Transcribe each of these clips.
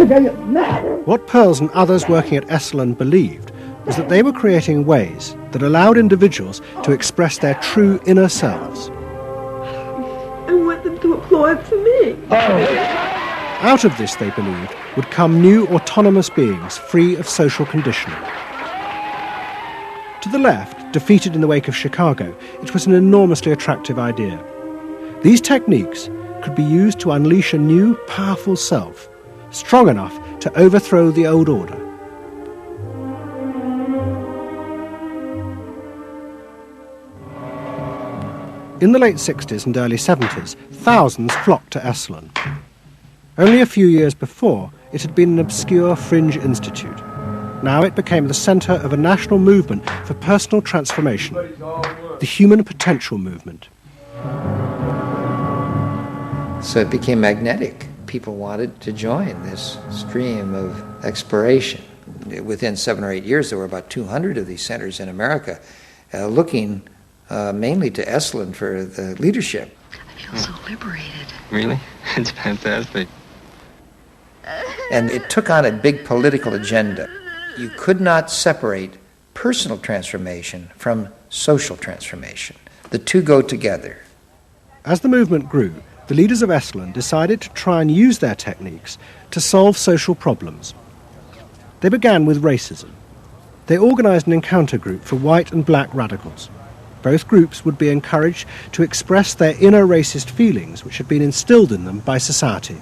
What Perls and others working at Esalen believed was that they were creating ways that allowed individuals to express their true inner selves. I want them to applaud for me. Out of this, they believed, would come new autonomous beings free of social conditioning. To the left, defeated in the wake of Chicago, it was an enormously attractive idea. These techniques could be used to unleash a new, powerful self, strong enough to overthrow the old order. In the late 60s and early 70s, thousands flocked to Esalen. Only a few years before, it had been an obscure fringe institute. Now it became the centre of a national movement for personal transformation, the human potential movement. So it became magnetic. People wanted to join this stream of exploration. Within 7 or 8 years, there were about 200 of these centers in America, looking mainly to Esalen for the leadership. I feel so liberated. Really? It's fantastic. And it took on a big political agenda. You could not separate personal transformation from social transformation. The two go together. As the movement grew, the leaders of Esalen decided to try and use their techniques to solve social problems. They began with racism. They organised an encounter group for white and black radicals. Both groups would be encouraged to express their inner racist feelings which had been instilled in them by society.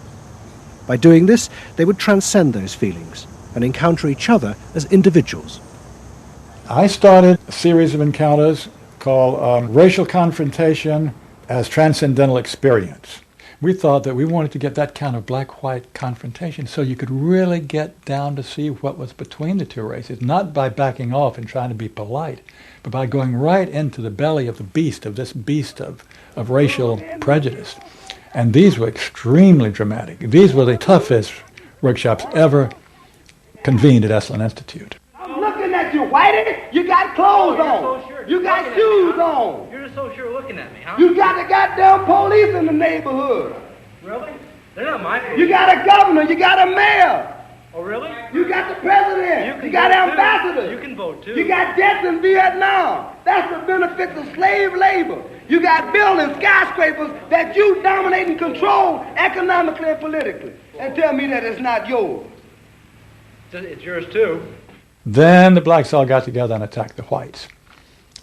By doing this, they would transcend those feelings and encounter each other as individuals. I started a series of encounters called Racial Confrontation as Transcendental Experience. We thought that we wanted to get that kind of black-white confrontation so you could really get down to see what was between the two races, not by backing off and trying to be polite, but by going right into the belly of the beast, of this beast of racial prejudice. And these were extremely dramatic. These were the toughest workshops ever convened at Esalen Institute. I'm looking at you, Whitey. You got clothes on. You got shoes on. You're so sure looking at me, huh? You got the goddamn police in the neighborhood. Really? They're not my police. You got a governor. You got a mayor. Oh, really? You got the president. You got ambassadors. You can vote, too. You got deaths in Vietnam. That's the benefits of slave labor. You got buildings, skyscrapers that you dominate and control economically and politically. And tell me that it's not yours. It's yours, too. Then the blacks all got together and attacked the whites.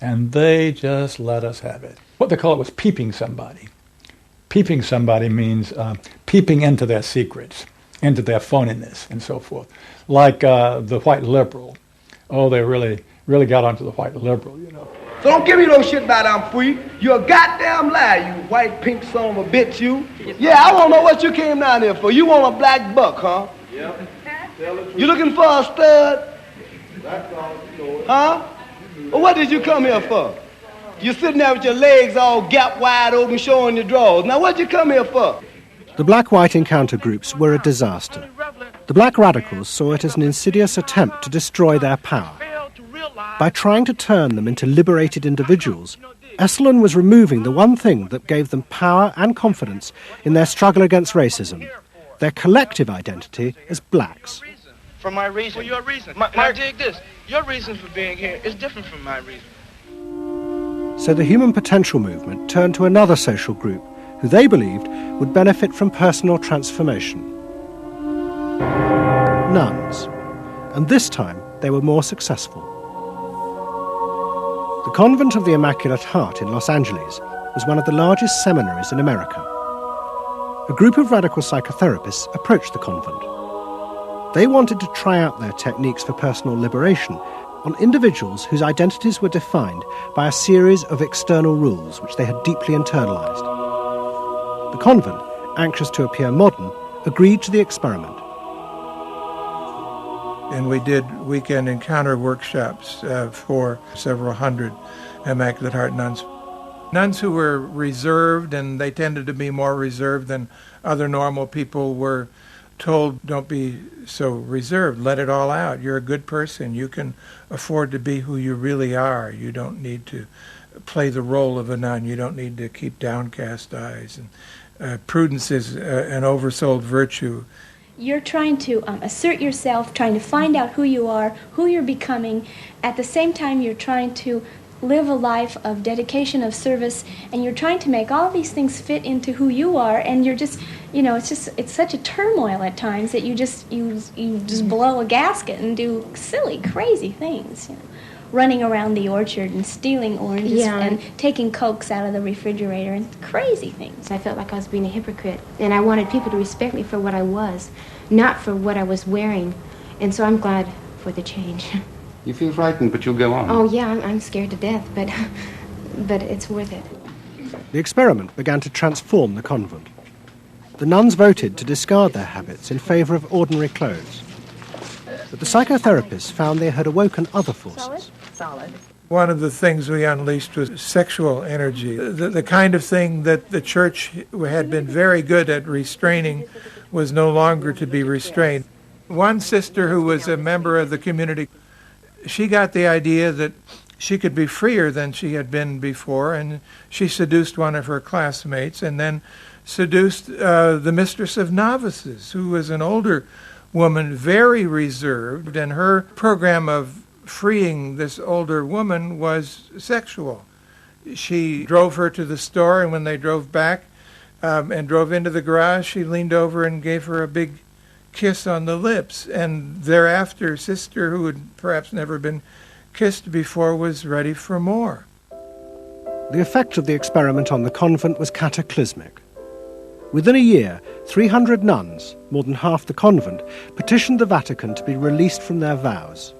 And they just let us have it. What they call it was peeping somebody. Peeping somebody means peeping into their secrets, into their phoniness, and so forth. Like the white liberal. Oh, they really got onto the white liberal, you know. So don't give me no shit about I'm free. You're a goddamn liar, you white pink son of a bitch, you. Yeah, I want to know what you came down here for. You want a black buck, huh? Yeah. You looking for a stud? Huh? Well, what did you come here for? You're sitting there with your legs all gap wide open showing your drawers. Now what did you come here for? The black-white encounter groups were a disaster. The black radicals saw it as an insidious attempt to destroy their power. By trying to turn them into liberated individuals, Esalen was removing the one thing that gave them power and confidence in their struggle against racism, their collective identity as blacks. For my reason. For your reason. Now dig this. Your reason for being here is different from my reason. So the human potential movement turned to another social group who they believed would benefit from personal transformation. Nuns. And this time they were more successful. The Convent of the Immaculate Heart in Los Angeles was one of the largest seminaries in America. A group of radical psychotherapists approached the convent. They wanted to try out their techniques for personal liberation on individuals whose identities were defined by a series of external rules which they had deeply internalized. The convent, anxious to appear modern, agreed to the experiment. And we did weekend encounter workshops for several hundred Immaculate Heart nuns. Nuns who were reserved, and they tended to be more reserved than other normal people, were told, don't be so reserved, let it all out. You're a good person. You can afford to be who you really are. You don't need to play the role of a nun. You don't need to keep downcast eyes. And prudence is an oversold virtue. You're trying to assert yourself, trying to find out who you are, who you're becoming. At the same time, you're trying to live a life of dedication, of service, and you're trying to make all these things fit into who you are, and you're just, it's such a turmoil at times that you just blow a gasket and do silly, crazy things, running around the orchard and stealing oranges and taking Cokes out of the refrigerator and crazy things. I felt like I was being a hypocrite, and I wanted people to respect me for what I was, not for what I was wearing, and so I'm glad for the change. You feel frightened, but you'll go on. Oh, yeah, I'm scared to death, but it's worth it. The experiment began to transform the convent. The nuns voted to discard their habits in favour of ordinary clothes. But the psychotherapists found they had awoken other forces. Solid. One of the things we unleashed was sexual energy. The kind of thing that the church had been very good at restraining was no longer to be restrained. One sister who was a member of the community, she got the idea that she could be freer than she had been before, and she seduced one of her classmates and then seduced the mistress of novices, who was an older woman, very reserved, and her program of freeing this older woman was sexual. She drove her to the store, and when they drove back and drove into the garage, she leaned over and gave her a big kiss on the lips, and thereafter sister, who had perhaps never been kissed before, was ready for more. The effect of the experiment on the convent was cataclysmic. Within a year, 300 nuns, more than half the convent, petitioned the Vatican to be released from their vows,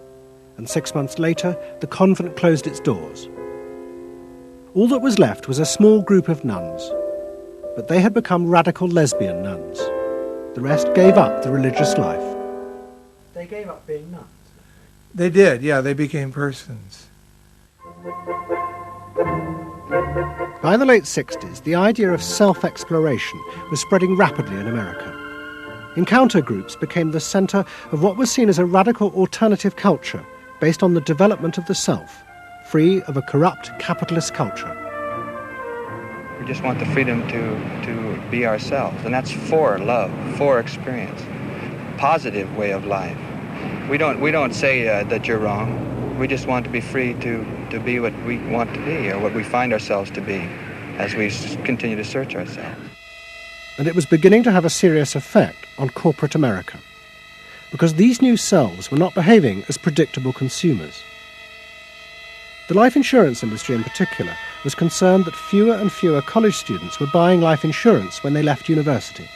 and 6 months later the convent closed its doors. All that was left was a small group of nuns, but they had become radical lesbian nuns. The rest gave up the religious life. They gave up being nuns. They did, yeah, they became persons. By the late 60s, the idea of self-exploration was spreading rapidly in America. Encounter groups became the centre of what was seen as a radical alternative culture based on the development of the self, free of a corrupt capitalist culture. We just want the freedom to be ourselves, and that's for love, for experience, positive way of life. We don't say that you're wrong. We just want to be free to be what we want to be, or what we find ourselves to be, as we continue to search ourselves. And it was beginning to have a serious effect on corporate America, because these new selves were not behaving as predictable consumers. The life insurance industry in particular was concerned that fewer and fewer college students were buying life insurance when they left university.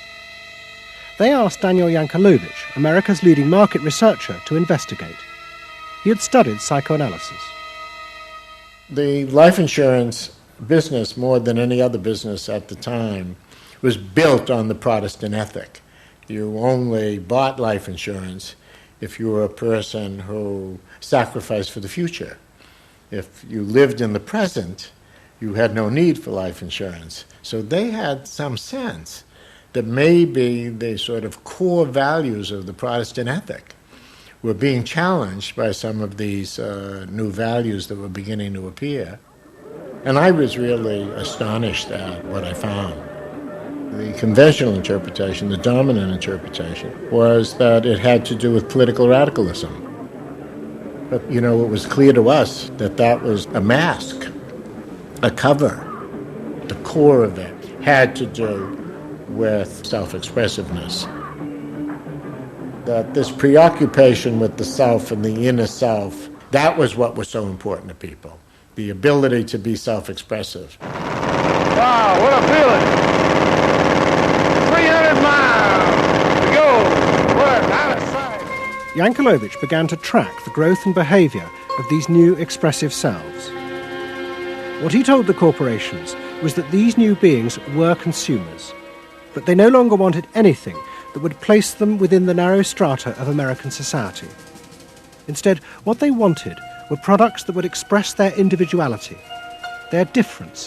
They asked Daniel Yankelovich, America's leading market researcher, to investigate. He had studied psychoanalysis. The life insurance business, more than any other business at the time, was built on the Protestant ethic. You only bought life insurance if you were a person who sacrificed for the future. If you lived in the present, you had no need for life insurance. So they had some sense that maybe the sort of core values of the Protestant ethic were being challenged by some of these new values that were beginning to appear. And I was really astonished at what I found. The conventional interpretation, the dominant interpretation, was that it had to do with political radicalism. But, it was clear to us that that was a mask, a cover. The core of it had to do with self-expressiveness. That this preoccupation with the self and the inner self, that was what was so important to people. The ability to be self-expressive. Wow, what a feeling! 300 miles to go. What out of sight. Yankelovich began to track the growth and behaviour of these new expressive selves. What he told the corporations was that these new beings were consumers, but they no longer wanted anything that would place them within the narrow strata of American society. Instead, what they wanted were products that would express their individuality, their difference